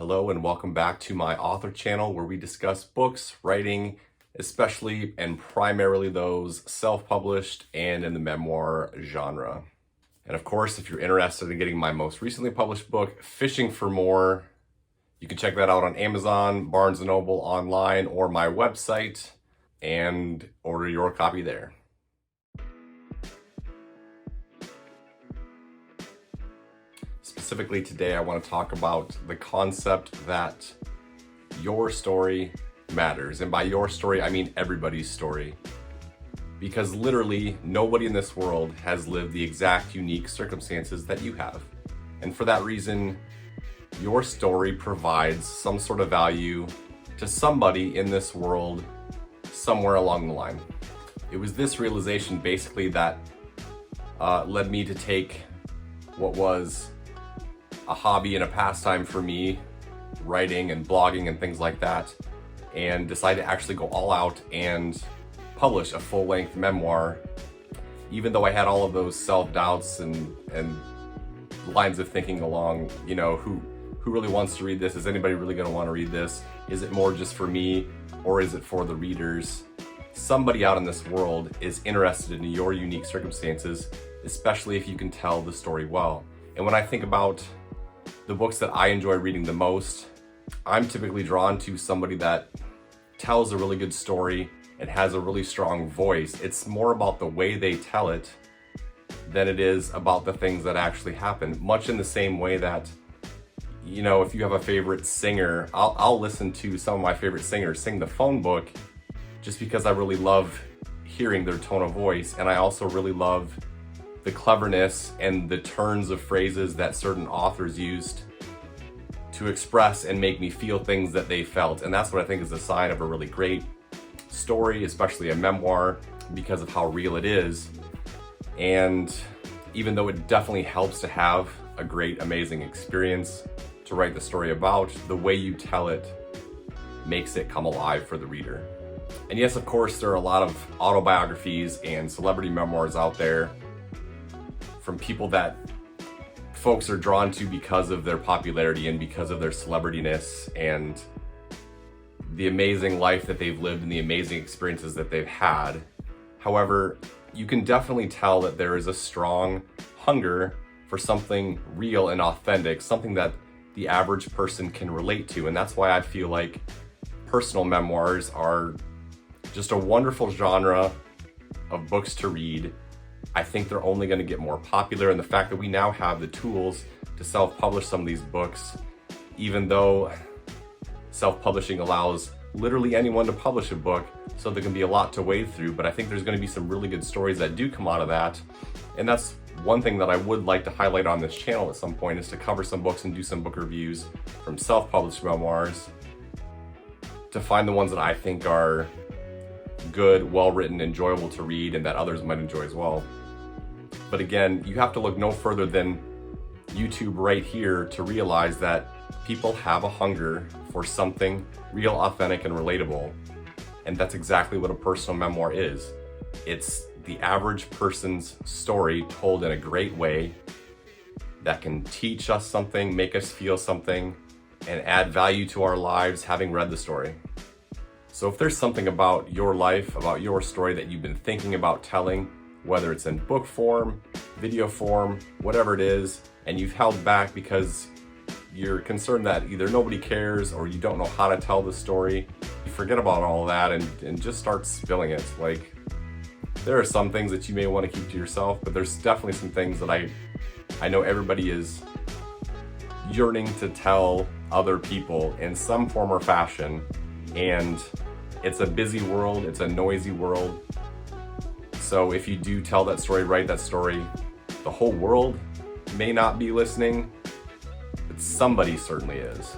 Hello and welcome back to my author channel where we discuss books, writing, especially and primarily those self-published and in the memoir genre. And of course, if you're interested in getting my most recently published book, Fishing for More, you can check that out on Amazon, Barnes & Noble online, or my website and order your copy there. Specifically today, I want to talk about the concept that your story matters. And by your story, I mean everybody's story. Because literally nobody in this world has lived the exact unique circumstances that you have. And for that reason, your story provides some sort of value to somebody in this world somewhere along the line. It was this realization basically that led me to take what was a hobby and a pastime for me, writing and blogging and things like that, and decide to actually go all out and publish a full-length memoir, even though I had all of those self-doubts and lines of thinking along, you know, who really wants to read this? Is anybody really going to want to read this? Is it more just for me, or is it for the readers? Somebody out in this world is interested in your unique circumstances, especially if you can tell the story well. And when I think about the books that I enjoy reading the most, I'm typically drawn to somebody that tells a really good story and has a really strong voice. It's more about the way they tell it than it is about the things that actually happen. Much in the same way that, you know, if you have a favorite singer, I'll listen to some of my favorite singers sing the phone book just because I really love hearing their tone of voice. And I also really love the cleverness and the turns of phrases that certain authors used to express and make me feel things that they felt. And that's what I think is a sign of a really great story, especially a memoir, because of how real it is. And even though it definitely helps to have a great, amazing experience to write the story about, the way you tell it makes it come alive for the reader. And yes, of course, there are a lot of autobiographies and celebrity memoirs out there from people that folks are drawn to because of their popularity and because of their celebrityness and the amazing life that they've lived and the amazing experiences that they've had. However, you can definitely tell that there is a strong hunger for something real and authentic, something that the average person can relate to. And that's why I feel like personal memoirs are just a wonderful genre of books to read. I think they're only going to get more popular, and the fact that we now have the tools to self-publish some of these books, even though self-publishing allows literally anyone to publish a book, so there can be a lot to wade through, but I think there's going to be some really good stories that do come out of that. And that's one thing that I would like to highlight on this channel at some point, is to cover some books and do some book reviews from self-published memoirs to find the ones that I think are good, well-written, enjoyable to read, and that others might enjoy as well. But again, you have to look no further than YouTube right here to realize that people have a hunger for something real, authentic, and relatable. And that's exactly what a personal memoir is. It's the average person's story told in a great way that can teach us something, make us feel something, and add value to our lives having read the story. So if there's something about your life, about your story that you've been thinking about telling, whether it's in book form, video form, whatever it is, and you've held back because you're concerned that either nobody cares or you don't know how to tell the story, you forget about all that and just start spilling it. Like, there are some things that you may want to keep to yourself, but there's definitely some things that I know everybody is yearning to tell other people in some form or fashion. And it's a busy world, it's a noisy world. So if you do tell that story, write that story, the whole world may not be listening, but somebody certainly is.